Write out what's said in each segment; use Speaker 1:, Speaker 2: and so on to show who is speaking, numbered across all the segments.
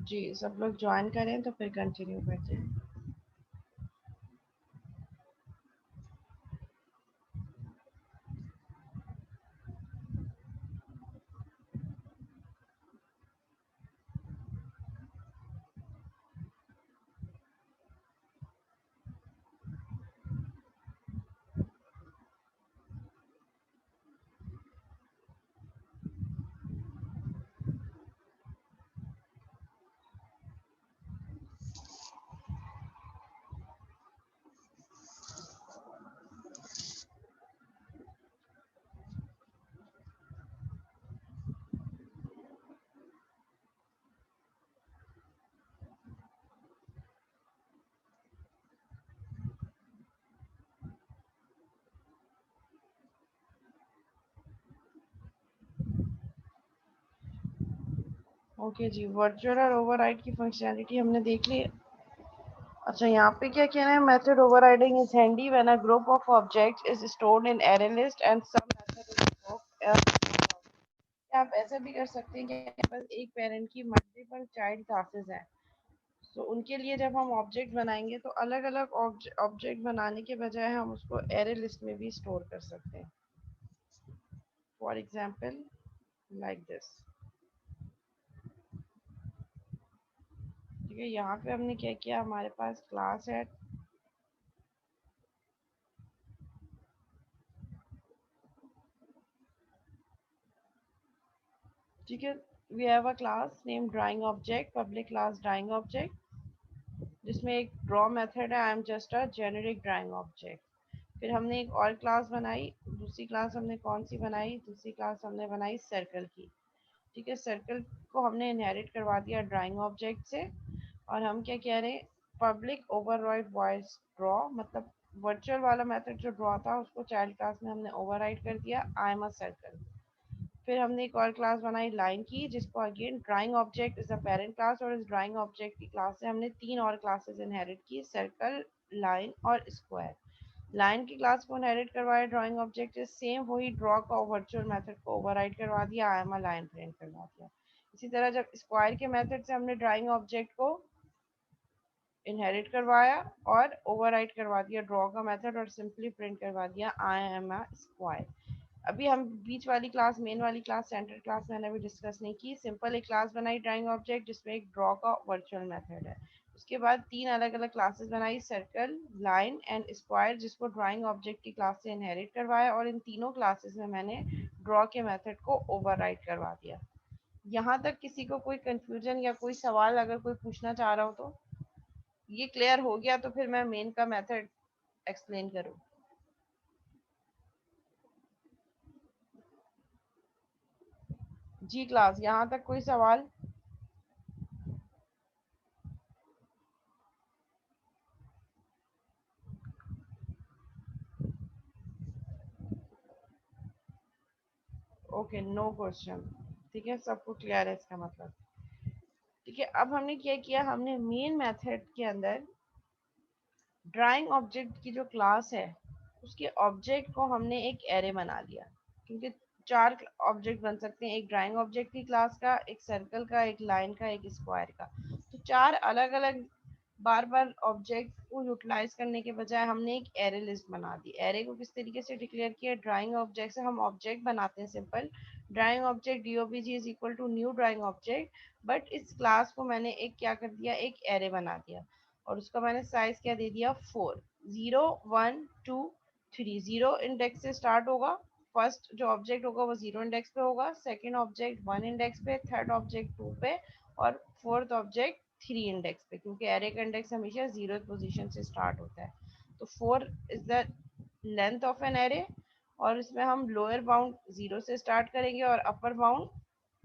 Speaker 1: जी सब लोग ज्वाइन करें तो फिर कंटिन्यू करते हैं। ओके जी, वर्चुअल और ओवरराइड की फंक्शनैलिटी हमने देख ली। अच्छा, यहाँ पे क्या कहना है, method overriding is handy when a group of objects is stored in array list and some method is invoked. आप ऐसा भी कर सकते हैं कि आपके पास एक पेरेंट की मल्टीपल चाइल्ड क्लासेस हैं, तो उनके लिए जब हम ऑब्जेक्ट बनाएंगे तो अलग अलग ऑब्जेक्ट बनाने के बजाय हम उसको एरे लिस्ट में भी स्टोर कर सकते हैं। For example like this. ठीक है, यहाँ पे हमने क्या किया, हमारे पास क्लास है। ठीक है, we have a class name drawing object, public class drawing object, जिसमें एक ड्रॉ मेथड है। I am just a generic drawing object. फिर हमने एक और क्लास बनाई, दूसरी क्लास हमने कौन सी बनाई, दूसरी क्लास हमने बनाई सर्कल की। ठीक है, सर्कल को हमने इनहेरिट करवा दिया ड्राइंग ऑब्जेक्ट से। और हम क्या कह रहे हैं, पब्लिक ओवरराइड वॉइस ड्रॉ, मतलब वर्चुअल वाला मेथड जो ड्रॉ था उसको चाइल्ड क्लास में हमने ओवरराइड कर दिया, आई एम अ सर्कल। फिर हमने एक और क्लास बनाई लाइन की, जिसको again drawing object is a parent class, और इस ड्राइंग ऑब्जेक्ट की क्लास से हमने तीन और क्लासेस इनहेरिट की, सर्कल, लाइन और स्क्वायर। लाइन की क्लास को इनहेरिट करवाया ड्राइंग ऑब्जेक्ट से, सेम वही ड्रॉ का वर्चुअल मेथड को ओवरराइड करवा दिया, आई एम अ लाइन प्रिंट करवा दिया। इसी तरह जब स्क्वायर के मेथड से हमने ड्राइंग ऑब्जेक्ट को इनहेरिट करवाया और ओवरराइड करवा दिया ड्रॉ का मेथड, और सिंपली प्रिंट करवा दिया आई एम अ स्क्वायर। अभी हम बीच वाली क्लास, मेन वाली क्लास, सेंटर क्लास मैंने अभी डिस्कस नहीं की। सिंपल एक क्लास बनाई ड्राइंग ऑब्जेक्ट जिसमें एक ड्रॉ का वर्चुअल मेथड है। उसके बाद तीन अलग अलग क्लासेस बनाई, सर्कल, लाइन एंड स्क्वायर, जिसको ड्राइंग ऑब्जेक्ट की क्लास से इनहेरिट करवाया, और इन तीनों क्लासेस में मैंने ड्रॉ के मेथड को ओवरराइड करवा दिया। यहाँ तक किसी को कोई कंफ्यूजन या कोई सवाल अगर कोई पूछना चाह रहा हो तो? ये क्लियर हो गया तो फिर मैं मेन का मेथड एक्सप्लेन करूँ। जी क्लास, यहाँ तक कोई सवाल? Okay, no question. ठीक है, सबको क्लियर है इसका मतलब। ठीक है, अब हमने क्या किया, हमने मेन मेथड के अंदर ड्राइंग ऑब्जेक्ट की जो क्लास है उसके ऑब्जेक्ट को हमने एक एरे बना लिया, क्योंकि चार ऑब्जेक्ट बन सकते हैं, एक ड्राइंग ऑब्जेक्ट की क्लास का, एक सर्कल का, एक लाइन का, एक स्क्वायर का। तो चार अलग अलग बार बार ऑब्जेक्ट को यूटिलाइज करने के बजाय हमने एक एरे लिस्ट बना दी। एरे को किस तरीके से डिक्लेयर किया, ड्राइंग ऑब्जेक्ट से हम ऑब्जेक्ट बनाते हैं, simple drawing object D O B G is equal to new drawing object, but इस क्लास को मैंने एक क्या कर दिया, एक एरे बना दिया, और उसका मैंने साइज क्या दे दिया, 4। 0 1 2 3, जीरो इंडेक्स से स्टार्ट होगा। फर्स्ट जो ऑब्जेक्ट होगा वो जीरो इंडेक्स पे होगा, सेकंड ऑब्जेक्ट 1 इंडेक्स पे, थर्ड ऑब्जेक्ट 2 पे, और फोर्थ ऑब्जेक्ट 3 इंडेक्स पे, क्योंकि एरे का इंडेक्स हमेशा जीरो पोजीशन से स्टार्ट होता है। तो 4 is the length of an array, और इसमें हम लोअर बाउंड 0 से स्टार्ट करेंगे और अपर बाउंड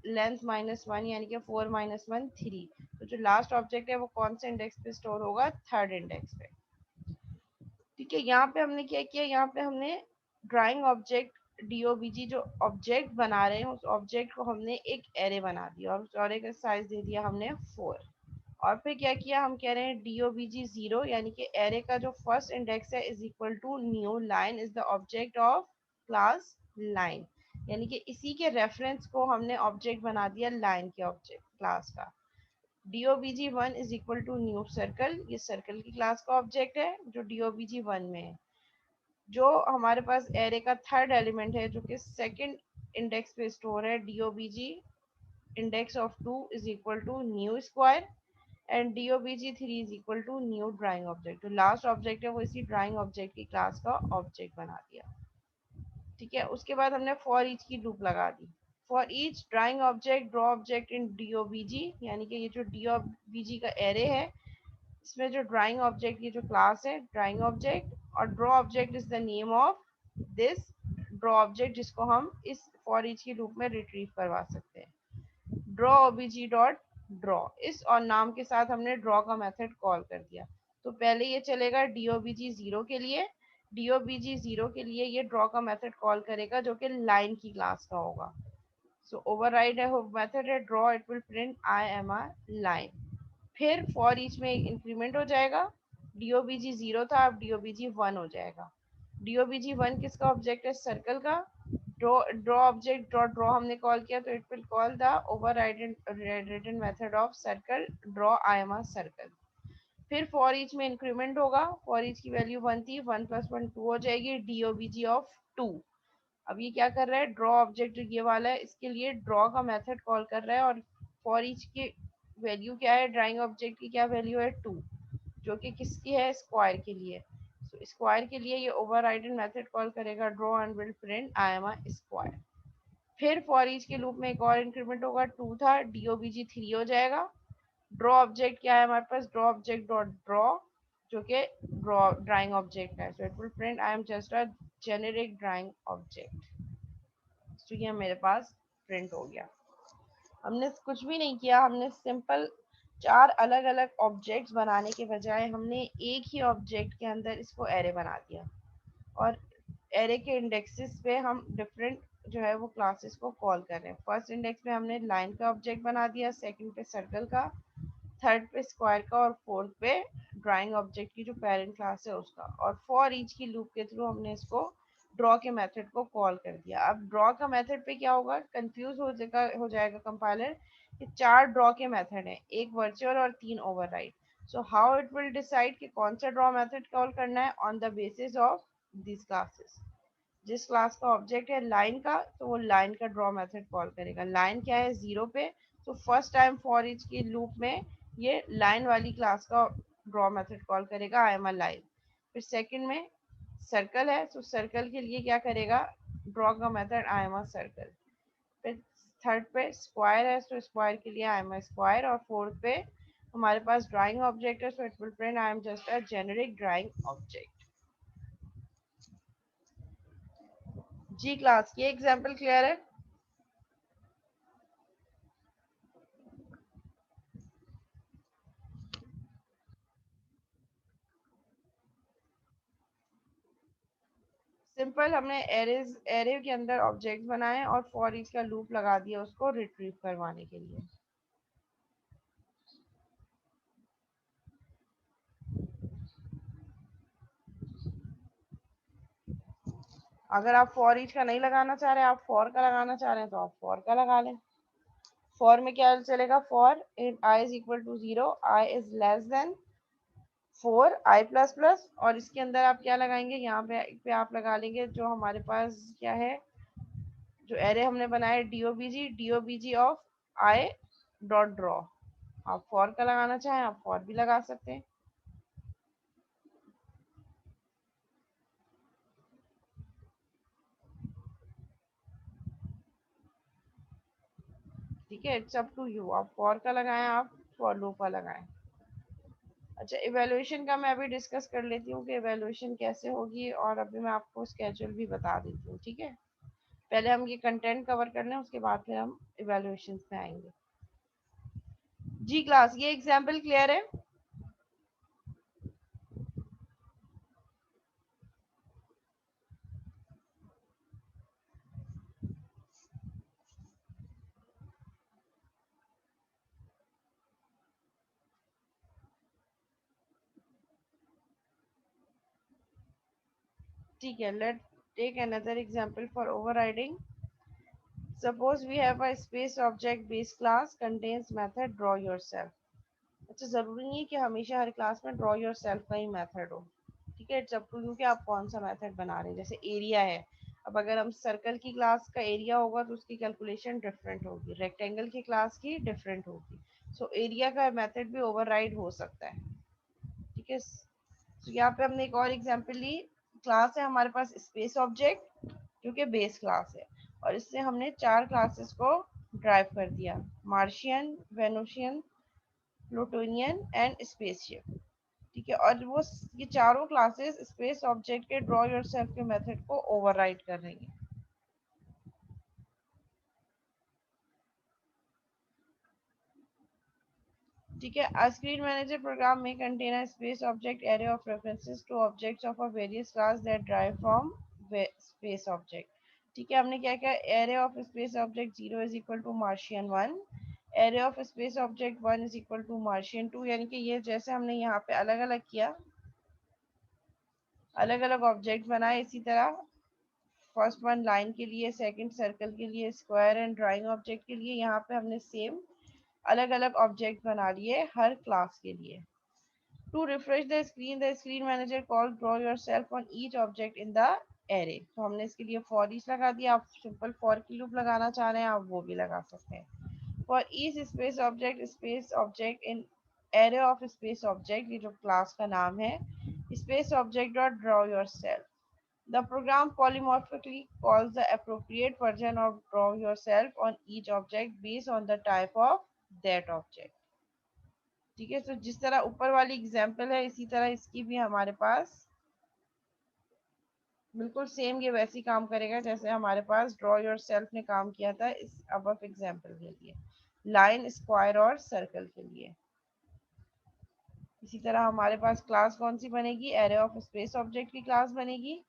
Speaker 1: लेंथ -1, यानी कि 4 - 1 3। तो जो लास्ट ऑब्जेक्ट है वो कौन से इंडेक्स पे स्टोर होगा, थर्ड इंडेक्स पे। ठीक है, यहाँ पे हमने क्या किया, यहाँ पे हमने ड्राइंग ऑब्जेक्ट डीओबीजी जो ऑब्जेक्ट बना रहे हैं उस ऑब्जेक्ट को हमने एक एरे बना दिया, और उस एरे का साइज दे दिया हमने 4। और फिर क्या किया, हम कह रहे हैं डीओबीजी 0, यानी कि एरे का जो फर्स्ट इंडेक्स है is equal to new line is the object of class line, यानी कि इसी के रेफरेंस को हमने ऑब्जेक्ट बना दिया लाइन के ऑब्जेक्ट क्लास का। DOBG1 is equal to new circle, ये सर्कल की क्लास का ऑब्जेक्ट है जो DOBG1 में है। जो हमारे पास एरे का थर्ड एलिमेंट है जो कि सेकंड इंडेक्स पे स्टोर है, DOBG index of 2 is equal to new square and DOBG3 is equal to new drawing object. जो लास्ट ऑब्जेक्ट है वो इसी ड्राइंग ऑब्जेक्ट की क्लास का ऑब्जेक्ट बना दिया। ठीक है, उसके बाद हमने फॉर ईच की लूप लगा दी। For each drawing object draw object in DOBG, यानी कि ये जो DOBG का एरे है इसमें जो ड्राइंग ऑब्जेक्ट की जो क्लास है ड्राइंग ऑब्जेक्ट, और draw object is the name of this draw object जिसको हम इस फॉर ईच की लूप में रिट्रीव करवा सकते हैं। ड्रॉ ओबीजी डॉट ड्रॉ, इस और नाम के साथ हमने ड्रॉ का मेथड कॉल कर दिया। तो पहले ये चलेगा DOBG जीरो के लिए, DOBG जीरो के लिए ये ड्रॉ का मेथड कॉल करेगा जो कि लाइन की क्लास का होगा। सो ओवरराइड है मेथड है draw, it will print I am a line. फिर फॉर ईच में इंक्रीमेंट हो जाएगा, DOBG जीरो था अब DOBG वन हो जाएगा। DOBG वन किसका ऑब्जेक्ट है, सर्कल का। Draw draw object dot draw हमने कॉल किया तो it will call the overridden method of circle draw I am a circle. फिर फॉर ईच में इंक्रीमेंट होगा, फॉर ईच की वैल्यू वन थी, वन प्लस वन टू हो जाएगी, DOBG ऑफ टू। अब ये क्या कर रहा है, ड्रॉ ऑब्जेक्ट ये वाला है इसके लिए ड्रॉ का मेथड कॉल कर रहा है, और फॉर ईच की वैल्यू क्या है, ड्राइंग ऑब्जेक्ट की क्या वैल्यू है, टू, जो कि किसकी है, स्क्वायर के लिए। तो स्क्वायर के लिए ये ओवरराइडन मेथड कॉल करेगा draw and will print I am a square. फिर फॉर ईच के लूप में एक और इंक्रीमेंट होगा, टू था, DOBG थ्री हो जाएगा। ड्रॉ ऑब्जेक्ट क्या है हमारे पास, ड्रॉ ऑब्जेक्ट डॉट ड्रॉ, जो कि ड्रॉ ड्राइंग ऑब्जेक्ट है, so it will print I am just a generic drawing object. तो ये मेरे पास प्रिंट हो गया। हमने कुछ भी नहीं किया, हमने सिंपल चार अलग अलग ऑब्जेक्ट्स बनाने के बजाय हमने एक ही ऑब्जेक्ट के अंदर इसको एरे बना दिया, और एरे के इंडेक्सेस पे हम डिफरेंट जो है वो क्लासेस को कॉल कर रहे हैं। फर्स्ट इंडेक्स पे हमने लाइन का ऑब्जेक्ट बना दिया, सेकंड पे सर्कल का, थर्ड पे स्क्वायर का, और फोर्थ पे ड्राइंग ऑब्जेक्ट की जो पेरेंट क्लास है उसका। और फॉर ईच की लूप के थ्रू हमने इसको ड्रॉ के मेथड को कॉल कर दिया। अब ड्रॉ का मेथड पे क्या होगा, कंफ्यूज हो जाएगा कंपाइलर कि चार ड्रॉ के मेथड हैं, एक वर्चुअल और तीन override. So how it will decide कि कौन सा ड्रॉ मेथड कॉल करना है, on the basis of this classes. जिस क्लास का ऑब्जेक्ट है लाइन का तो वो लाइन का ड्रॉ मेथड कॉल करेगा। लाइन क्या है, जीरो पे, तो फर्स्ट टाइम फॉर ईच की लूप में ये लाइन वाली क्लास का ड्रॉ मेथड कॉल करेगा आई एम अ लाइन। फिर सेकंड में सर्कल है तो सर्कल के लिए क्या करेगा, ड्रॉ का method I am a circle. फिर थर्ड पे स्क्वायर है तो स्क्वायर के लिए आई एम अ स्क्वायर, और फोर्थ पे हमारे पास ड्राइंग ऑब्जेक्ट है, so it will print I am just a generic drawing object. जी क्लास, ये एग्जांपल क्लियर है। सिंपल हमने एरेज एरे के अंदर ऑब्जेक्ट बनाए और फॉर ईच का लूप लगा दिया उसको रिट्रीव करवाने के लिए। अगर आप फॉर ईच का नहीं लगाना चाह रहे, आप फॉर का लगाना चाह रहे हैं तो आप फॉर का लगा लें। फॉर में क्या चलेगा, for in i is equal to zero, i is less than four, i plus plus, और इसके अंदर आप क्या लगाएंगे, यहाँ पे आप लगा लेंगे जो हमारे पास क्या है, जो एरे हमने बनाया डीओबीजी ऑफ आई डॉट ड्रॉ। आप फॉर का लगाना चाहें आप फॉर भी लगा सकते हैं। ठीक है, इट्स अप टू यू, आप फॉर का लगाएं आप फॉर लूप का लगाएं। अच्छा, इवेल्युएशन का मैं अभी डिस्कस कर लेती हूँ कि इवेल्युएशन कैसे होगी, और अभी मैं आपको स्केड्यूल भी बता देती हूँ। ठीक है, पहले हम ये कंटेंट कवर कर लें उसके बाद फिर हम इवेल्युएशन में आएंगे। जी क्लास, ये एग्जाम्पल क्लियर है। ठीक है, let take another example for overriding. Suppose we have a space object base class contains method draw yourself. तो ज़रूरी नहीं है कि हमेशा हर क्लास में ड्रॉ योर सेल्फ का ही मेथड हो। ठीक है, इट्स अप टू यू कि आप कौन सा मेथड बना रहे हैं। जैसे एरिया है, अब अगर हम सर्कल की क्लास का एरिया होगा तो उसकी कैलकुलेशन डिफरेंट होगी, रेक्टेंगल की क्लास की डिफरेंट होगी। सो एरिया का मेथड भी ओवरराइड हो सकता है। ठीक है, तो यहाँ पे हमने एक और एग्जांपल ली। क्लास है हमारे पास स्पेस ऑब्जेक्ट, जो कि बेस क्लास है, और इससे हमने चार क्लासेस को ड्राइव कर दिया: मार्शियन, वेनुसियन, प्लूटोनियन एंड स्पेसशिप। ठीक है, और वो ये चारों क्लासेस स्पेस ऑब्जेक्ट के ड्रॉ योरसेल्फ के मेथड को ओवरराइड कर रही हैं। ठीक है, a screen manager program may contain a space object array of references to objects of a various class that derive from space object। ठीक है, हमने क्या किया, array of space object 0 is equal to Martian 1, array of space object 1 is equal to Martian 2, यानी कि ये जैसे हमने यहाँ पे अलग अलग किया, अलग अलग ऑब्जेक्ट बनाए, इसी तरह फर्स्ट वन लाइन के लिए, सेकंड सर्कल के लिए, स्क्वायर एंड ड्राइंग ऑब्जेक्ट के लिए, यहाँ पे हमने सेम अलग अलग ऑब्जेक्ट बना लिए हर क्लास के लिए। To refresh the screen manager calls draw yourself on each object in the array। तो हमने इसके लिए for each लगा दिया, आप सिंपल for की लूप लगाना चाह रहे हैं आप वो भी लगा सकते हैं। For each space object in array of space object, ये जो क्लास का नाम है, space object dot draw yourself। The program polymorphically calls the appropriate version of draw yourself on each object based on the type of that object। ठीक है, तो जिस तरह ऊपर वाली एग्जाम्पल है, इसी तरह इसकी भी हमारे पास बिल्कुल सेम ये वैसी काम करेगा जैसे हमारे पास ड्रॉ योर सेल्फ ने काम किया था इस अब एग्जाम्पल के लिए, लाइन, स्क्वायर और सर्कल के लिए। इसी तरह हमारे पास क्लास कौन सी बनेगी, एरे ऑफ स्पेस ऑब्जेक्ट की क्लास बनेगी।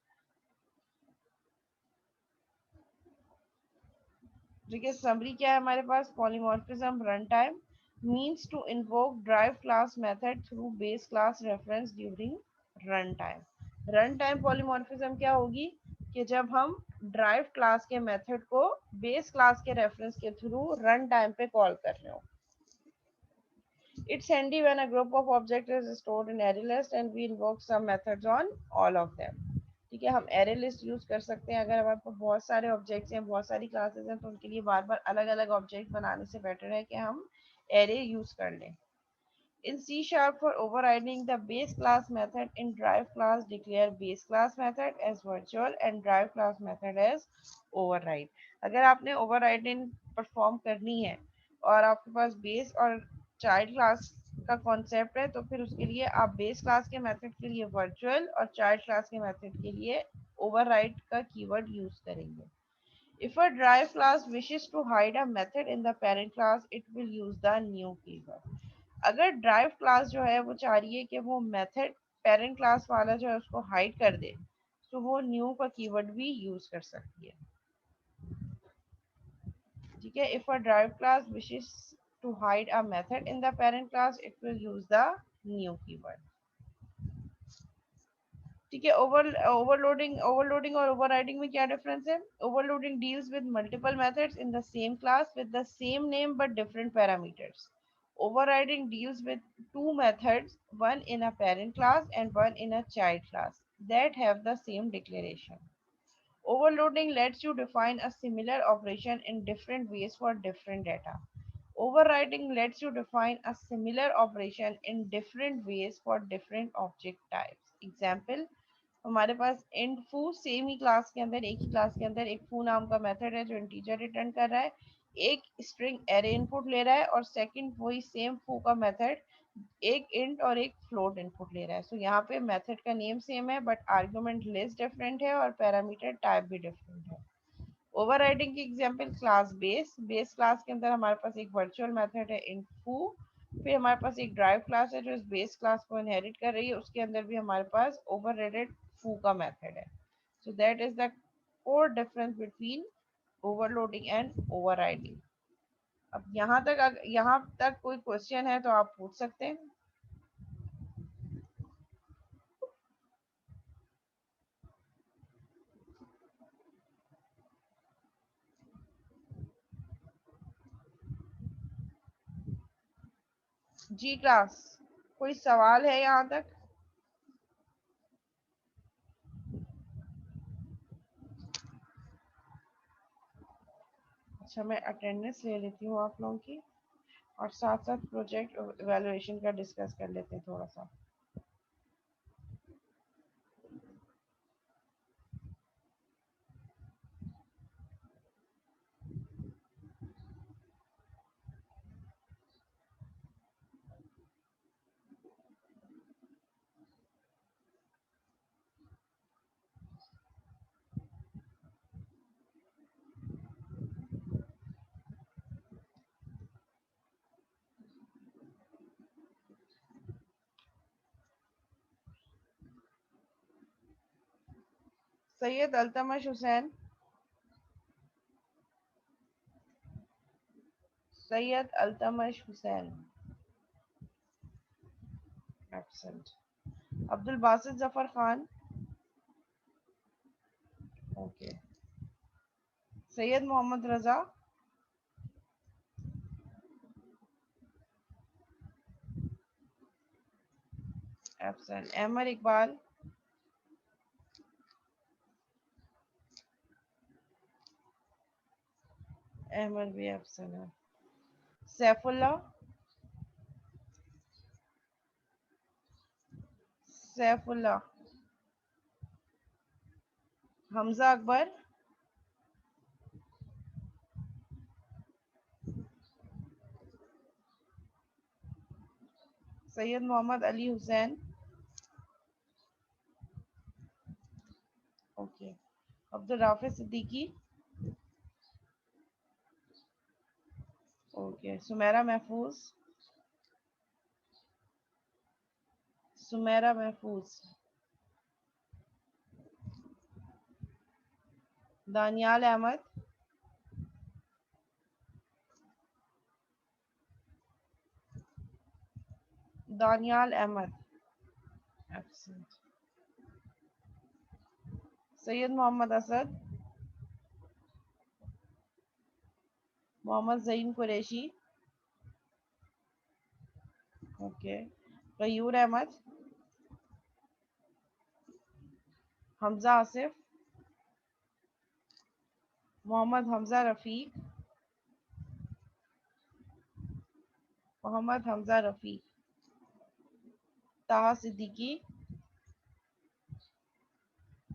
Speaker 1: ठीक है, समरी क्या है हमारे पास, polymorphism run time means to invoke drive class method through base class reference during run time. Run time polymorphism क्या होगी कि जब हम ड्राइव क्लास के मेथड को बेस क्लास के रेफरेंस के थ्रू रन टाइम पे कॉल कर रहे हो। It's handy when a group of objects is stored in array list and we invoke some methods on all of them। ठीक है, हम array list यूज कर सकते हैं अगर हमारे पास बहुत सारे ऑब्जेक्ट्स हैं, बहुत सारी क्लासेस हैं, तो उनके लिए बार बार अलग अलग ऑब्जेक्ट बनाने से बेटर है कि हम array यूज कर लें। In C sharp, for overriding the base class method in drive class, declare base class method as virtual and drive class method as override। अगर आपने overriding परफॉर्म करनी है और आपके पास बेस और चाइल्ड क्लास का कॉन्सेप्ट है, तो फिर उसके लिए आप बेस क्लास के मेथड के लिए वर्चुअल और चाइल्ड क्लास के मेथड के लिए override का कीवर्ड यूज करेंगे। If a drive class wishes to hide a method in the parent class, it will use the new keyword। अगर ड्राइव क्लास जो है वो चाह रही है कि वो मेथड पेरेंट क्लास वाला जो है उसको हाइड कर दे, तो वो न्यू का कीवर्ड भी यूज कर सकती है। ठीक है, if a drive class wishes to hide a method in the parent class, it will use the new keyword. ठीक है, ओवरलोडिंग और ओवरराइडिंग में क्या डिफरेंस है। Overloading deals with multiple methods in the same class with the same name but different parameters. Overriding deals with two methods, one in a parent class and one in a child class, that have the same declaration. Overloading lets you define a similar operation in different ways for different data. Overriding lets you define a similar operation in different ways for different object types। Example, हमारे पास int foo same ही class के अंदर, एक ही class के अंदर एक foo नाम का method है जो इंटीजर रिटर्न कर रहा है, एक स्ट्रिंग एरे इनपुट ले रहा है, और सेकंड वही सेम foo का मेथड एक इंट और एक फ्लोट इनपुट ले रहा है। सो यहाँ पे मेथड का नेम सेम है बट आर्गुमेंट लिस्ट डिफरेंट है और पैरामीटर टाइप भी डिफरेंट है। ओवरराइडिंग की एग्जांपल, क्लास बेस क्लास के अंदर हमारे पास एक वर्चुअल मेथड है int foo, फिर हमारे पास एक ड्राइव क्लास है जो इस बेस क्लास को इनहेरिट कर रही है, उसके अंदर भी हमारे पास ओवरराइडेड foo का मेथड है। So that is the core difference between overloading and overriding. अब यहाँ तक कोई क्वेश्चन है तो आप पूछ सकते हैं। जी क्लास, कोई सवाल है यहाँ तक? अच्छा, मैं अटेंडेंस ले लेती हूँ आप लोगों की, और साथ साथ प्रोजेक्ट इवैल्यूएशन का डिस्कस कर लेते हैं थोड़ा सा। सैयद अल्तमश हुसैन, सैयद अल्तमश हुसैन एब्सेंट। अब्दुल बासित जफर खान, ओके। सैयद मोहम्मद रजा, एब्सेंट। अहमद इकबाल, अहमद भी एब्सेंट है। सैफुल्लाह, सैफुल्लाह। हमजा अकबर, सैयद मोहम्मद अली हुसैन, ओके। अब्दुल राफिज सिद्दीकी, ओके। सुमेरा महफूज, सुमेरा महफूज। दानियाल अहमद, दानियाल अहमद एब्सेंट। सैयद मोहम्मद असद, मोहम्मद ज़हीन कुरैशी, ओके। गयूर अहमद, हमजा आसिफ, मोहम्मद हमजा रफ़ीक, मोहम्मद हमजा रफ़ीक। ताहा सिद्दीकी,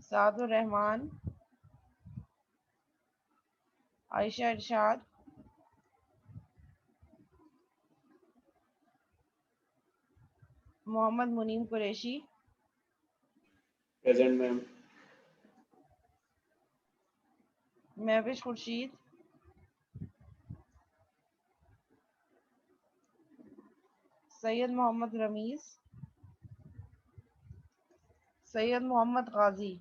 Speaker 1: सादुर रहमान, आयशा इरशाद, Mohammad Muneem Qureshi,
Speaker 2: present ma'am.
Speaker 1: Mahwish Khurshid, Syed Mohammad Ramiz, Syed Mohammad Ghazi,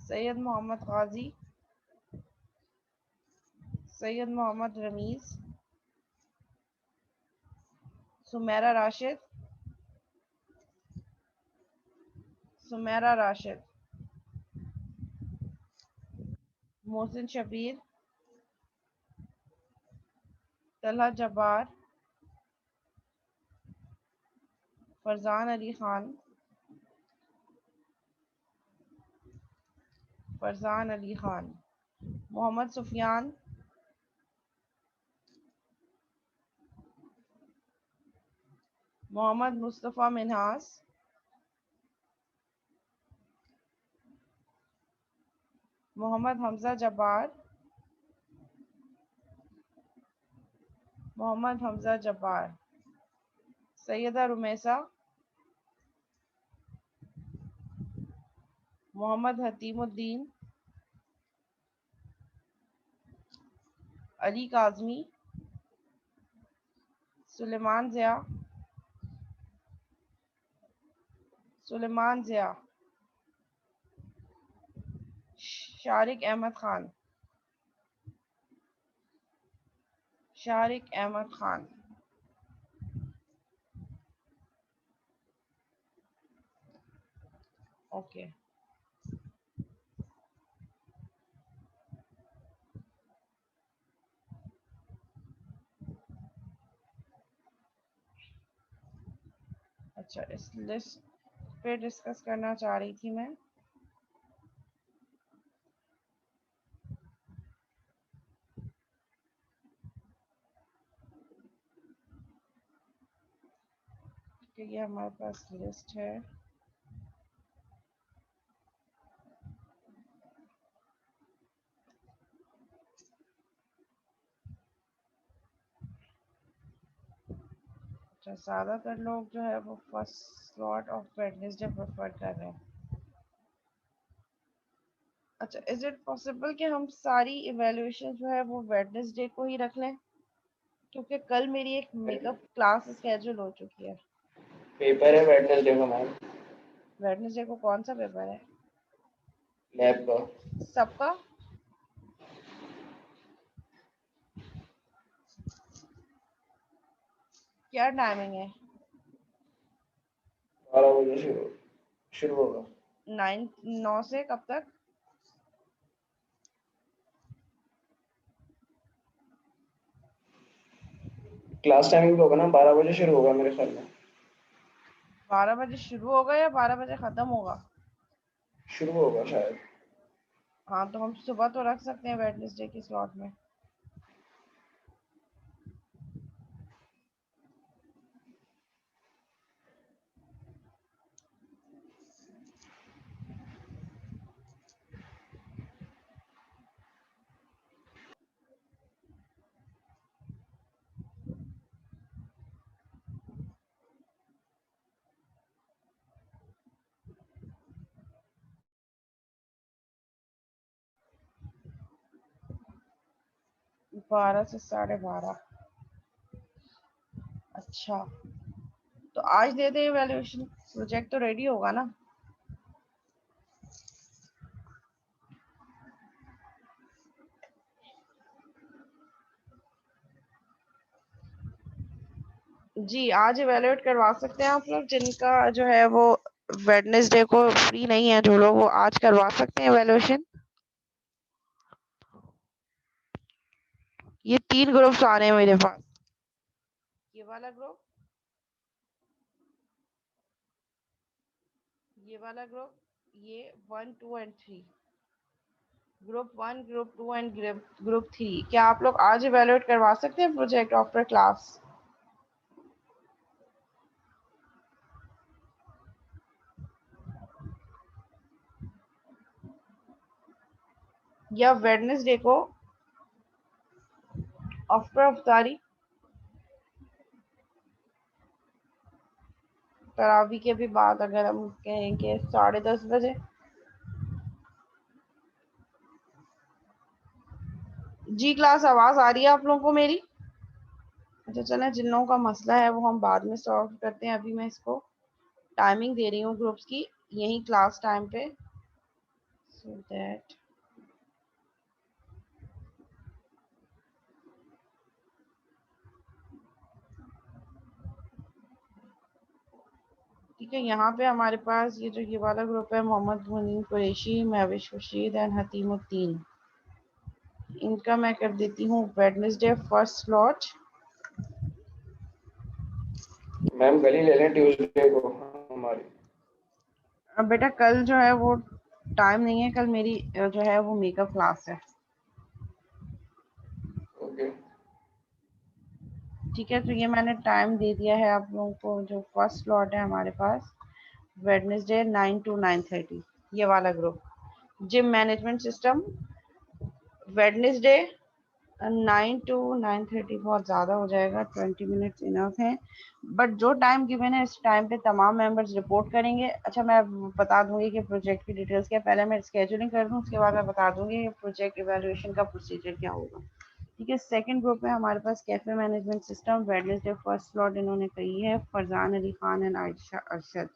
Speaker 1: Syed Mohammad Ghazi, Syed Mohammad Ramiz, Sumera Rashid, Sumera Rashid. Mohsin Shabir, Talha Jabbar, Farzan Ali Khan, Farzan Ali Khan. Mohammad Sufiyan, Mohammad Mustafa Minhas, Mohammad Hamza Jabbar, Mohammad Hamza Jabbar. Syeda Rumaisa, Mohammad हतीमुद्दीन, Ali Kazmi, Suleman Zia, Suleman Zia. Shariq Ahmad Khan, Shariq Ahmad Khan, okay. अच्छा, इस लिस्ट पे डिस्कस करना चाह रही थी मैं। कि ये हमारे पास लिस्ट है। अच्छा, ज़्यादातर लोग जो है वो first slot of Wednesday prefer कर रहे हैं। अच्छा, इज इट पॉसिबल कि हम सारी इवैल्यूएशन जो है वो वेडनेसडे को ही रख लें, क्योंकि कल मेरी एक मेकअप क्लास स्केड्यूल हो चुकी है।
Speaker 2: पेपर है वेडनेसडे को मैम,
Speaker 1: वेडनेसडे को कौन सा पेपर है?
Speaker 2: लैब का।
Speaker 1: सबका? क्या टाइमिंग है?
Speaker 2: 12 बजे शुरू होगा।
Speaker 1: 9 से कब तक?
Speaker 2: क्लास टाइमिंग पे होगा ना, 12 बजे शुरू होगा मेरे ख्याल में।
Speaker 1: 12 बजे शुरू होगा या 12 बजे ख़त्म होगा?
Speaker 2: शुरू होगा शायद।
Speaker 1: हाँ, तो हम सुबह तो रख सकते हैं वेडनेसडे की स्लॉट में। बारह से 12:30। अच्छा, तो आज दे दें वैल्यूएशन, प्रोजेक्ट तो रेडी होगा ना? जी, आज इवैल्यूएट करवा सकते हैं आप लोग, जिनका जो है वो वेडनेसडे को फ्री नहीं है, जो लोग, वो आज करवा सकते हैं इवैल्यूएशन। ये 3 ग्रुप्स आ रहे हैं मेरे पास। ये वाला ग्रुप, ये वाला ग्रुप, ये 1, 2 and 3। Group 1, group 2 and group 3। क्या आप लोग आज इवैल्यूएट करवा सकते हैं प्रोजेक्ट आफ्टर क्लास? या वेडनेसडे को आफ्टर अफ्तारी, तरावी के भी बाद, अगर हम कहें कि 10:30 बजे? जी क्लास, आवाज़ आ रही है आप लोगों को मेरी? अच्छा चलें, जिन लोगों का मसला है वो हम बाद में सॉल्व करते हैं। अभी मैं इसको टाइमिंग दे रही हूँ ग्रुप्स की, यही क्लास टाइम पे, सो दैट ठीक है। यहाँ पे हमारे पास ये जो ये वाला ग्रुप है, मोहम्मद मुनीम कुरैशी, महविश खुर्शीद एंड हतीमुद्दीन, इनका मैं कर देती हूँ वेडनेसडे फर्स्ट स्लॉट।
Speaker 2: मैम कल ही ले लें ट्यूसडे को हमारी।
Speaker 1: अब बेटा कल जो है वो टाइम नहीं है, कल मेरी जो है वो मेकअप क्लास है।
Speaker 2: ओके।
Speaker 1: ठीक है, तो ये मैंने टाइम दे दिया है आप लोगों को। जो फर्स्ट स्लॉट है हमारे पास वेडनेसडे 9 to 9:30, ये वाला group. Gym management system Wednesday 9 to 9:30 बहुत ज़्यादा हो जाएगा, 20 मिनट्स इनफ है। बट जो टाइम गिवन है, इस टाइम पे तमाम मेंबर्स रिपोर्ट करेंगे। अच्छा, मैं बता दूंगी कि प्रोजेक्ट की डिटेल्स क्या, पहले मैं स्केजुलिंग कर दूँ, उसके बाद मैं बता दूंगी कि प्रोजेक्ट इवैल्यूएशन का प्रोसीजर क्या होगा। ठीक है, सेकंड ग्रुप है हमारे पास cafe management system, Wednesday first slot इन्होंने कही है फरजान अली खान एंड आयशा अरशद।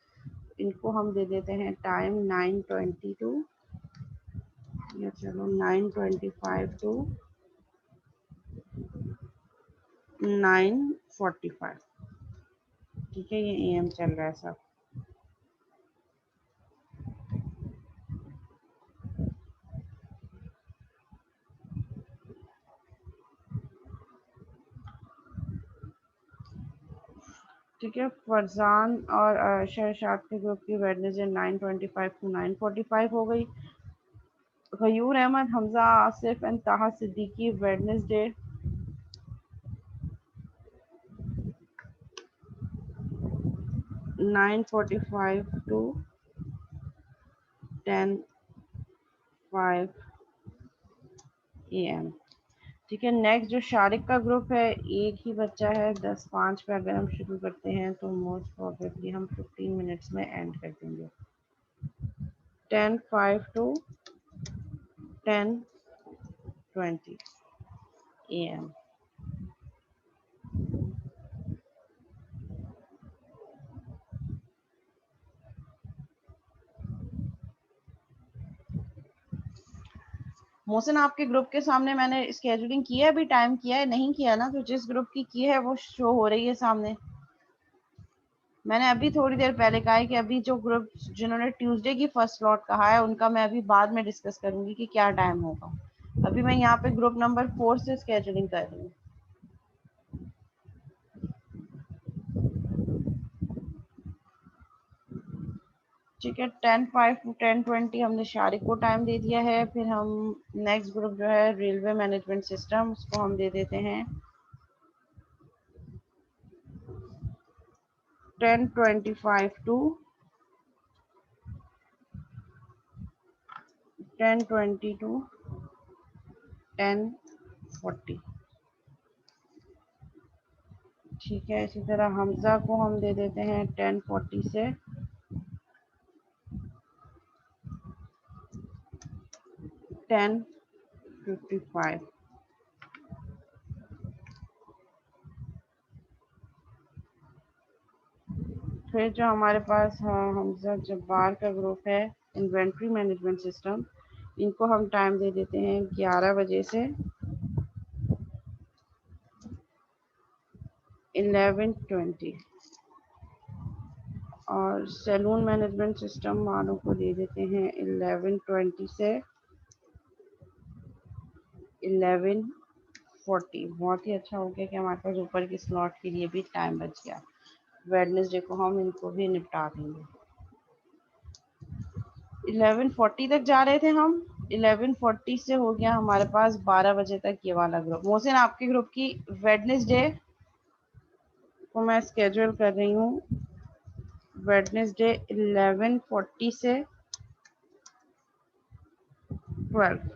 Speaker 1: इनको हम दे देते हैं टाइम 9:22, या चलो 9:25 टू 9:45। ठीक है, ये एम चल रहा है सब। ठीक है, फरजान और शहशाद के ग्रुप की वेडनेसडे 9:25 टू 9:45 हो गई। गयूर अहमद, हमजा, आसिफ एंड ताहा सिद्दीकी वेडनेसडे 9:45 टू 10:05 AM। ठीक है, नेक्स्ट जो शारिक का ग्रुप है, एक ही बच्चा है, 10:05 पे अगर हम शुरू करते हैं तो मोस्ट प्रोबेबली हम 15 मिनट्स में एंड कर देंगे। 10:05 टू 10:20 AM। मोहसिन, आपके ग्रुप के सामने मैंने स्केजुलिंग की है, अभी टाइम किया है? नहीं किया ना? तो जिस ग्रुप की है वो शो हो रही है सामने। मैंने अभी थोड़ी देर पहले कहा है कि अभी जो ग्रुप जिन्होंने ट्यूसडे की फर्स्ट स्लॉट कहा है उनका मैं अभी बाद में डिस्कस करूंगी कि क्या टाइम होगा। अभी मैं यहाँ पे ग्रुप नंबर 4 से स्केजुलिंग कर रही हूँ। ठीक है, 10:05 टू 10:20 हमने शारिक को टाइम दे दिया है। फिर हम नेक्स्ट ग्रुप जो है रेलवे मैनेजमेंट सिस्टम, उसको हम दे देते हैं 10:25 टू 10:20 टू 10:40। ठीक है, इसी तरह हमजा को हम दे देते हैं 10:40 से 10:55। फिर जो हमारे पास हमजा जब्बार का ग्रुप है इन्वेंट्री मैनेजमेंट सिस्टम, इनको हम टाइम दे देते हैं 11 बजे से 11:20। और सैलून मैनेजमेंट सिस्टम वालों को दे देते हैं 11:20 से 11:40। बहुत ही अच्छा हो गया कि हमारे पास ऊपर की स्लॉट के लिए भी टाइम बच गया। वेडनेसडे को हम इनको भी निपटा देंगे। 11:40 तक जा रहे थे हम, 11:40 से हो गया हमारे पास 12 बजे तक ये वाला ग्रुप। मोहसिन, आपके ग्रुप की वेडनेसडे को मैं स्केड्यूल कर रही हूँ वेडनेसडे 11:40 से 12।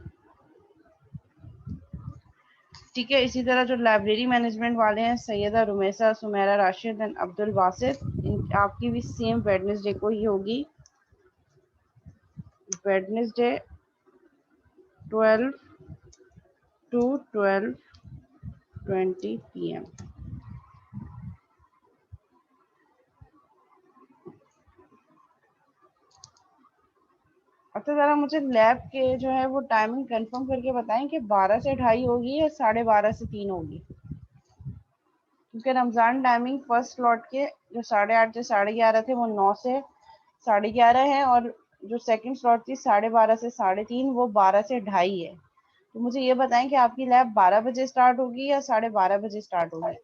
Speaker 1: ठीक है, इसी तरह जो लाइब्रेरी मैनेजमेंट वाले हैं सैयदा रुमैसा, सुमेरा राशिद एंड अब्दुल वासिद, आपकी भी सेम वेडनेसडे को ही होगी। Wednesday 12 to 12:20 PM। अच्छा, ज़रा मुझे लैब के जो है वो टाइमिंग कंफर्म करके बताएं कि 12 से 2:30 होगी या 12:30 से 3 होगी, क्योंकि रमज़ान टाइमिंग फर्स्ट स्लॉट के जो 8:30 से 11:30 थे वो 9 से 11:30 है, और जो सेकंड स्लॉट थी 12:30 से 3:30 वो 12 से 2:30 है। तो मुझे ये बताएं कि आपकी लैब 12 बजे स्टार्ट होगी या 12:30 बजे स्टार्ट होगी?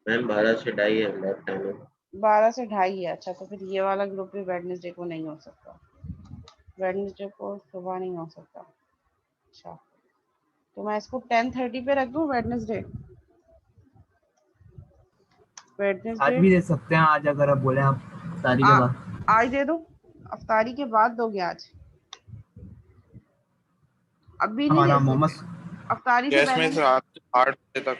Speaker 3: मैम 12 से 2:30 है लैब टाइमिंग।
Speaker 1: 12 से 2:30 है। अच्छा, तो फिर ये वाला ग्रुप भी वेडनेसडे को नहीं हो सकता, वेडनेसडे को सुबह नहीं हो सकता। अच्छा, तो मैं इसको 10:30 पे रख दूं वेडनेसडे।
Speaker 4: आज भी दे सकते हैं, आज अगर आप बोले आप तारीख के बाद।
Speaker 1: आज दे दो, अफ्तारी के बाद दोगे आज? अभी नहीं
Speaker 4: हमारा
Speaker 1: दे
Speaker 4: मोहम्मद
Speaker 1: सकते, अफ्तारी से पहले।
Speaker 5: रात 8 बजे तक।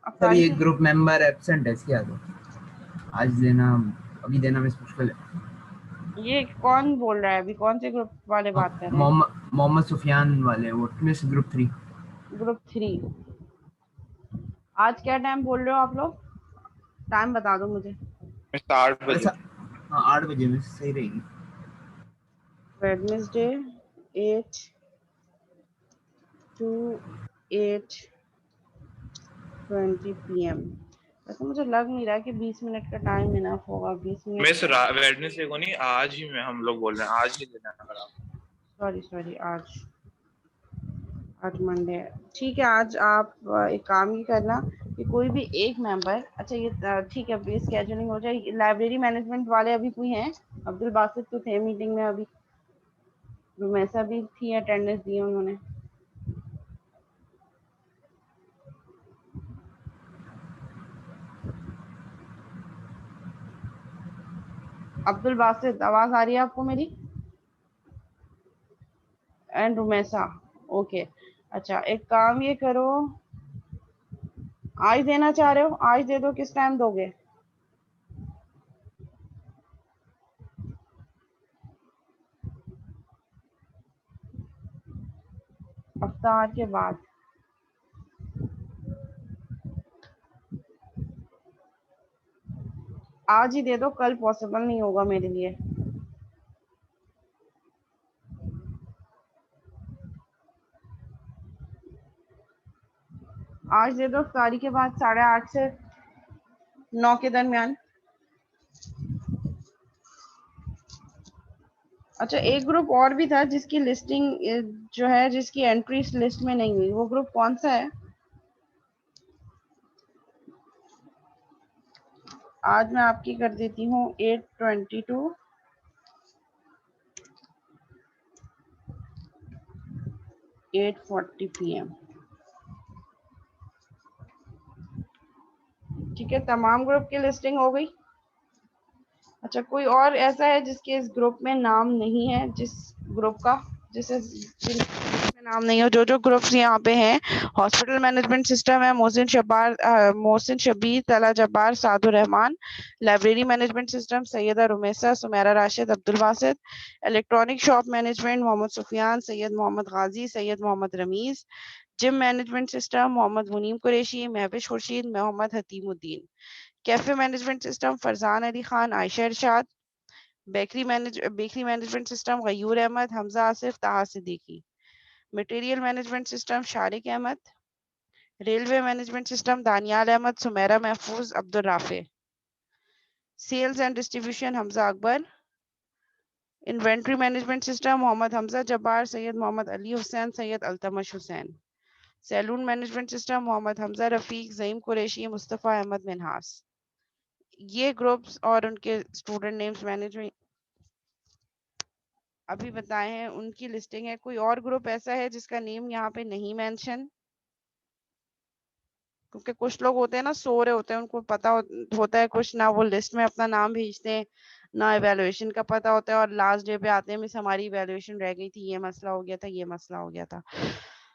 Speaker 4: सर
Speaker 1: अफ्तारी
Speaker 4: ये
Speaker 1: से
Speaker 4: ग्रुप मेंबर एब्सेंट है, इसके आगे आज देना, अभी देना में मुश्किल है।
Speaker 1: ये कौन बोल रहा है अभी? कौन से ग्रुप वाले बात कर रहे हैं?
Speaker 4: मोहम्मद सुफियान वाले, वो ग्रुप 3।
Speaker 1: ग्रुप 3। आज क्या टाइम बोल रहे हो आप लोग? टाइम बता दो मुझे।
Speaker 5: 8 बजे।
Speaker 4: हाँ 8 बजे में सही रहेगी।
Speaker 1: Wednesday 8 to 8:20 PM। वैसे मुझे लग नहीं रहा कि 20 मिनट का टाइम इनफ होगा। 20 मिनट।
Speaker 5: मैं वेडनेसडे को नहीं, आज ही में हम लोग बोल रहे हैं, आज ही देना है।
Speaker 1: सॉरी आज आज मंडे है, ठीक है। आज आप एक काम ही करना कि कोई भी एक मेंबर, अच्छा ये ठीक है, अभी स्केजुलिंग हो जाए। लाइब्रेरी मैनेजमेंट वाले अभी कोई हैं? अब्दुल बासित तो थे मीटिंग में अभी, रुमैसा भी थी, अटेंडेंस दी उन्होंने। अब्दुल बासित, आवाज आ रही है आपको मेरी? And Rumaisa, okay. अच्छा एक काम ये करो, आज देना चाह रहे हो? आज दे दो, किस टाइम दोगे? अफ्तार के बाद। आज ही दे दो, कल पॉसिबल नहीं होगा मेरे लिए। आज दे दो, इफ्तारी के बाद 8:30 से 9 के दरमियान। अच्छा एक ग्रुप और भी था जिसकी लिस्टिंग जो है, जिसकी एंट्री इस लिस्ट में नहीं हुई, वो ग्रुप कौन सा है? आज मैं आपकी कर देती हूँ 8:22 8:40 PM। ठीक है, तमाम ग्रुप की लिस्टिंग हो गई। अच्छा कोई और ऐसा है जिसके इस ग्रुप में नाम नहीं है, जिस ग्रुप का जिसमें नाम नहीं हो? जो ग्रुप्स यहाँ पे हैं, हॉस्पिटल मैनेजमेंट सिस्टम है, Mohsin Shabir, Tala Jabbar, Sadur Rahman. Library management system, Syeda Rumaisa, Sumera Rashid, Abdul Basit. Electronic shop management, Mohammad Sufiyan, Syed Mohammad Ghazi, Syed Mohammad Rameez. Gym management system, Mohammad Muneem Qureshi, Mahvish Khurshid, Mohammad Hatimuddin. Cafe management system, Farzan Ali Khan, Ayesha Irshad. Bakery management system, Ghayoor Ahmed, Hamza Asif, Taha Siddiqui. Material management system, Shariq Ahmed. Railway management system, Daniyal Ahmed, Sumera Mahfooz, Abdul Rafay. Sales and distribution, Hamza Akbar. Inventory management system, Mohammad Hamza Jabbar, Syed Mohammad Ali Hussain, Syed Altamash Hussain. Salon management system, Mohammad Hamza Rafiq, Zaim Qureshi, Mustafa Ahmed Minhas. ये groups और उनके student names मैंने अभी बताए हैं, उनकी listing है। कोई और ग्रुप ऐसा है जिसका नेम यहाँ पे नहीं मेंशन? क्योंकि कुछ लोग होते हैं ना, सो रहे होते हैं, उनको पता होता है कुछ ना, वो लिस्ट में अपना नाम भेजते हैं ना, इवैल्यूएशन का पता होता है, और लास्ट डे पे आते हैं, मिस हमारी इवैल्यूएशन रह गई थी, ये मसला हो गया था, ये मसला हो गया था।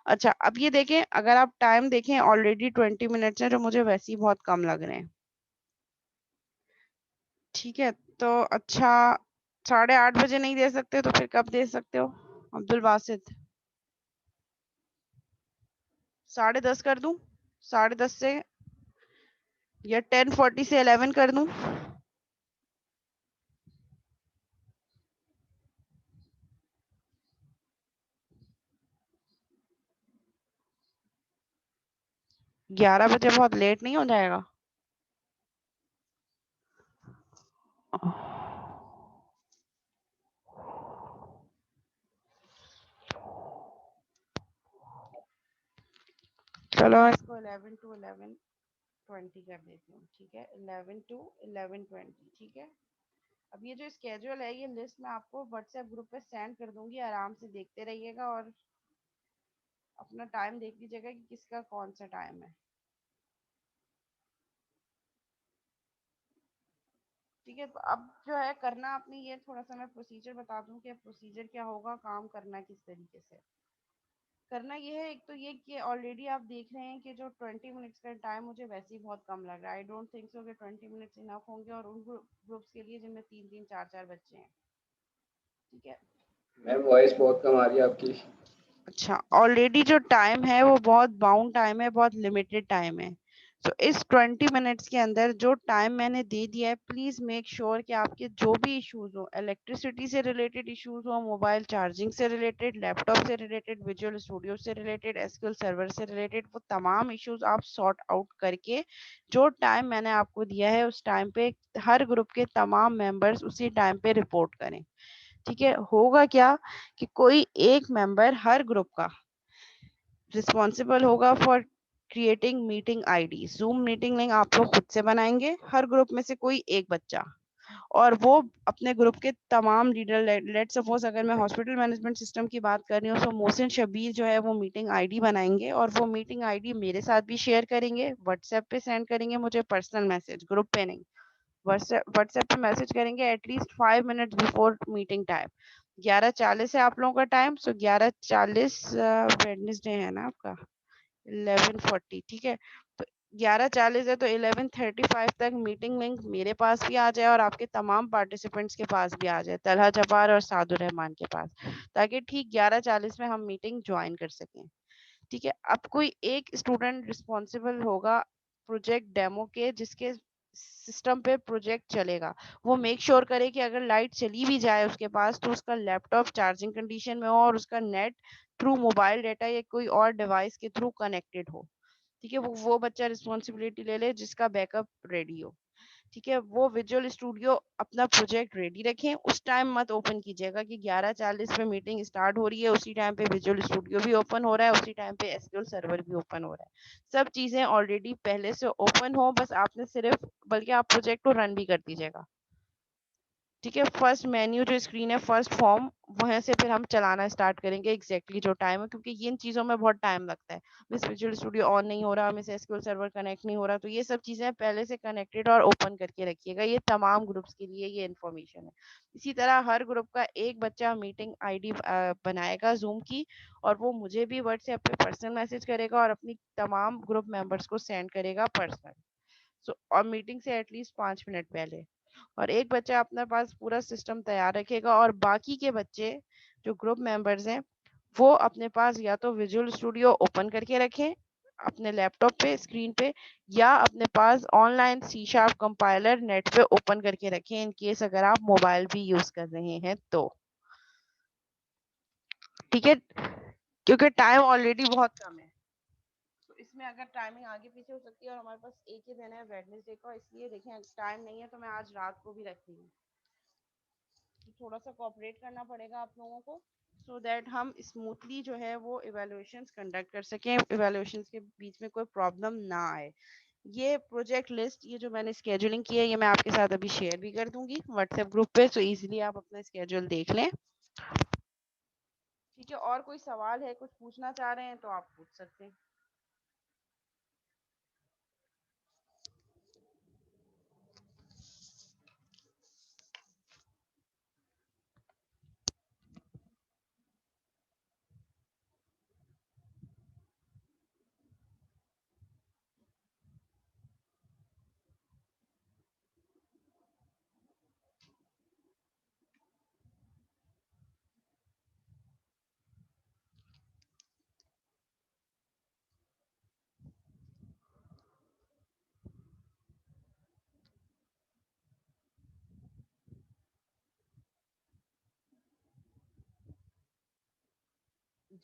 Speaker 1: अच्छा अब ये देखें, अगर आप टाइम देखें ऑलरेडी 20 मिनट्स है, जो मुझे वैसे ही बहुत कम लग रहे हैं। ठीक है, तो अच्छा 8:30 बजे नहीं दे सकते तो फिर कब दे सकते हो अब्दुल बासित? 10:30 कर दूं? 10:30 से, या 10:40 से 11 कर दूं? 11 बजे बहुत लेट नहीं हो जाएगा? चलो इसको 11 to 11:20 कर देती हूँ। ठीक है, 11 to 11:20। ठीक है, अब ये जो स्केड्यूल है, ये लिस्ट मैं आपको व्हाट्सएप ग्रुप पे सेंड कर दूंगी, आराम से देखते रहिएगा और अपना टाइम देख लीजिएगा कि किसका कौन सा टाइम है। ठीक है, तो अब जो है करना आपने, ये थोड़ा सा मैं प्रोसीजर बता दूं कि प्रोसीजर क्या होगा, काम करना किस तरीके से करना। ये है, एक तो ये कि ऑलरेडी आप देख रहे हैं कि जो 20 मिनट्स का टाइम मुझे वैसे ही बहुत कम लग रहा है। आई डोंट थिंक सो कि 20 मिनट्स इनफ होंगे, और उन ग्रुप्स के लिए जिनमें 3-3 4-4 बच्चे हैं। ठीक है,
Speaker 2: मैम वॉइस बहुत कम आ रही है आपकी।
Speaker 1: अच्छा ऑलरेडी जो टाइम है वो बहुत बाउंड टाइम है, बहुत लिमिटेड टाइम है। तो इस 20 मिनट्स के अंदर जो टाइम मैंने दे दिया है, प्लीज मेक श्योर कि आपके जो भी इश्यूज हो, इलेक्ट्रिसिटी से रिलेटेड इश्यूज हो, मोबाइल चार्जिंग से रिलेटेड, लैपटॉप से रिलेटेड, विजुअल स्टूडियो से रिलेटेड, एसक्यूएल सर्वर से रिलेटेड, वो तमाम इश्यूज आप सॉर्ट आउट करके, जो टाइम मैंने आपको दिया है उस टाइम पे हर ग्रुप के तमाम मेंबर्स उसी टाइम पे रिपोर्ट करें। ठीक है, होगा क्या कि कोई एक मेंबर हर ग्रुप का रिस्पॉन्सिबल होगा for creating meeting ID. Zoom meeting link आप लोग खुद से बनाएंगे, हर ग्रुप में से कोई एक बच्चा, और वो अपने ग्रुप के तमाम लीडर, लेट सपोज अगर मैं हॉस्पिटल मैनेजमेंट सिस्टम की बात कर रही हूँ तो मोहसिन शबीर जो है वो मीटिंग आईडी बनाएंगे और वो मीटिंग आईडी मेरे साथ भी शेयर करेंगे, व्हाट्सएप पे सेंड करेंगे मुझे पर्सनल मैसेज, ग्रुप पे नहीं, व्हाट्सएप पे मैसेज करेंगे at least 5 minute before meeting time. 11:40 है आप लोगों का टाइम, सो 11:40 वेडनेसडे है ना आपका, 11:40, ठीक है। तो 11:40 है तो 11:35 तक मीटिंग लिंक मेरे पास भी आ जाए और आपके तमाम पार्टिसिपेंट्स के पास भी आ जाए, तलहा जब्बार और सादुर रहमान के पास, ताकि ठीक 11:40 में हम मीटिंग ज्वाइन कर सकें। ठीक है, अब कोई एक स्टूडेंट रिस्पॉन्सिबल होगा प्रोजेक्ट डेमो के, जिसके सिस्टम पे प्रोजेक्ट चलेगा। वो मेक श्योर करे कि अगर लाइट चली भी जाए उसके पास तो उसका लैपटॉप चार्जिंग कंडीशन में हो और उसका नेट थ्रू मोबाइल डेटा या कोई और डिवाइस के थ्रू कनेक्टेड हो। ठीक है, वो बच्चा रिस्पॉन्सिबिलिटी ले ले जिसका बैकअप रेडी हो। ठीक है, वो विजुअल स्टूडियो अपना प्रोजेक्ट रेडी रखें, उस टाइम मत ओपन कीजिएगा कि 11:40 पे मीटिंग स्टार्ट हो रही है उसी टाइम पे विजुअल स्टूडियो भी ओपन हो रहा है, उसी टाइम पे एसक्यूएल सर्वर भी ओपन हो रहा है। सब चीजें ऑलरेडी पहले से ओपन हो, बस आपने सिर्फ, बल्कि आप प्रोजेक्ट को रन भी कर दीजिएगा। ठीक है, फर्स्ट मेन्यू जो स्क्रीन है, फर्स्ट फॉर्म, वहां से फिर हम चलाना स्टार्ट करेंगे एग्जैक्टली जो टाइम है, क्योंकि इन चीज़ों में बहुत टाइम लगता है। मिस विजुअल स्टूडियो ऑन नहीं हो रहा, मिस एसक्यूएल सर्वर कनेक्ट नहीं हो रहा, तो ये सब चीज़ें पहले से कनेक्टेड और ओपन करके रखिएगा। ये तमाम ग्रुप्स के लिए ये इन्फॉर्मेशन है। इसी तरह हर ग्रुप का एक बच्चा मीटिंग आईडी बनाएगा जूम की, और वो मुझे भी व्हाट्सएप पे पर्सनल मैसेज करेगा और अपनी तमाम ग्रुप मेंबर्स को सेंड करेगा पर्सनल। और मीटिंग से एटलीस्ट 5 मिनट पहले। और एक बच्चा अपने पास पूरा सिस्टम तैयार रखेगा और बाकी के बच्चे जो ग्रुप मेंबर्स हैं वो अपने पास या तो विजुअल स्टूडियो ओपन करके रखें अपने लैपटॉप पे स्क्रीन पे, या अपने पास online C sharp compiler net पे ओपन करके रखें इन केस अगर आप मोबाइल भी यूज कर रहे हैं तो। ठीक है, क्योंकि टाइम ऑलरेडी बहुत कम है, तो इसमें अगर टाइमिंग आगे पीछे हो सकती है और हमारे पास एक ही दिन है वेडनेसडे का, इसलिए देखें टाइम नहीं है तो मैं आज रात को भी रखती हूँ। थोड़ा सा कोऑपरेट करना पड़ेगा आप लोगों को, सो दैट हम स्मूथली जो है वो इवैल्यूएशंस कंडक्ट कर सकें, इवैल्यूएशंस के बीच में कोई प्रॉब्लम ना आए। ये प्रोजेक्ट लिस्ट, ये जो मैंने स्केड्यूलिंग की है, ये मैं आपके साथ अभी शेयर भी कर दूंगी व्हाट्सएप ग्रुप पे, सो इजीली आप अपना स्केड्यूल देख लें। ठीक है, और कोई सवाल है, कुछ पूछना चाह रहे हैं तो आप पूछ सकते हैं।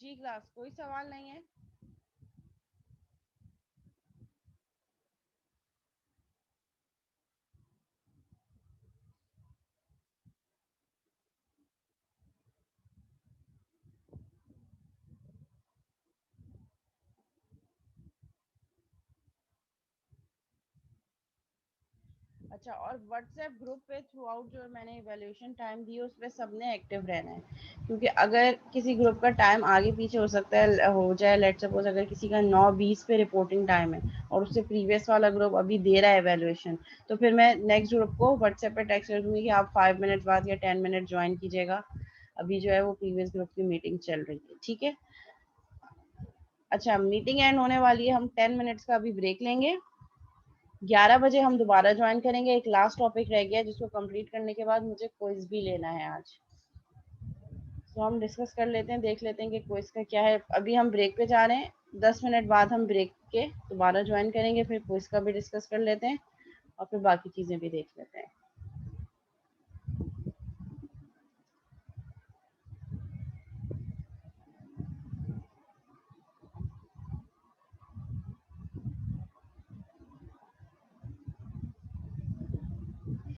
Speaker 1: जी क्लास, कोई सवाल नहीं है? अच्छा, और व्हाट्सएप ग्रुप पे थ्रू आउट जो मैंने इवैल्यूएशन टाइम दी है उस पर सबने एक्टिव रहना है, क्योंकि अगर किसी ग्रुप का टाइम आगे पीछे हो सकता है, हो जाए, लेट सपोज अगर किसी का 9:20 पे रिपोर्टिंग टाइम है और उससे प्रीवियस वाला ग्रुप अभी दे रहा है इवैल्यूएशन, तो फिर मैं नेक्स्ट ग्रुप को व्हाट्सएप पे टेक्स्ट कर दूंगी कि आप 5 मिनट बाद या 10 मिनट ज्वाइन कीजिएगा, अभी जो है वो प्रीवियस ग्रुप की मीटिंग चल रही है। ठीक है, अच्छा मीटिंग एंड होने वाली है, हम 10 मिनट्स का अभी ब्रेक लेंगे, 11 बजे हम दोबारा ज्वाइन करेंगे। एक लास्ट टॉपिक रह गया जिसको कंप्लीट करने के बाद मुझे क्विज भी लेना है आज, तो हम डिस्कस कर लेते हैं, देख लेते हैं कि क्विज का क्या है। अभी हम ब्रेक पे जा रहे हैं, 10 मिनट बाद हम ब्रेक के दोबारा ज्वाइन करेंगे, फिर क्विज का भी डिस्कस कर लेते हैं और फिर बाकी चीज़ें भी देख लेते हैं।